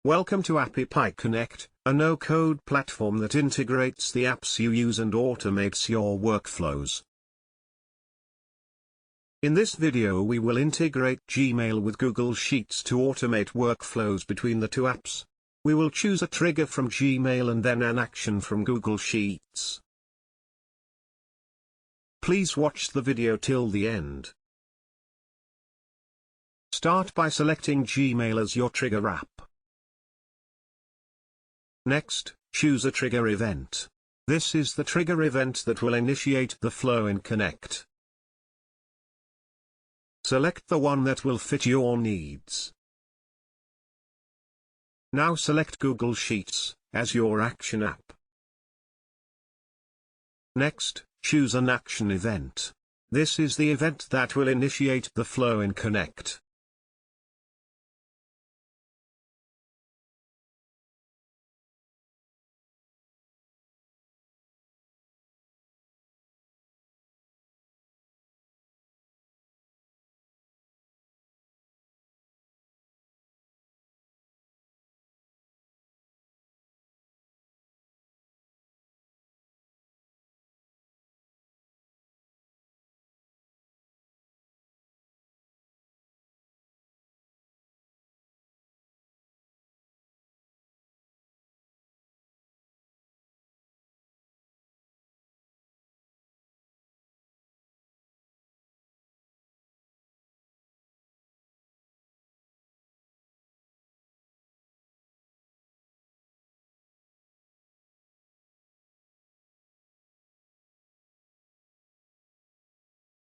Welcome to AppyPie Connect, a no-code platform that integrates the apps you use and automates your workflows. In this video we will integrate Gmail with Google Sheets to automate workflows between the two apps. We will choose a trigger from Gmail and then an action from Google Sheets. Please watch the video till the end. Start by selecting Gmail as your trigger app. Next, choose a trigger event. This is the trigger event that will initiate the flow in Connect. Select the one that will fit your needs. Now select Google Sheets as your action app. Next, choose an action event. This is the event that will initiate the flow in Connect.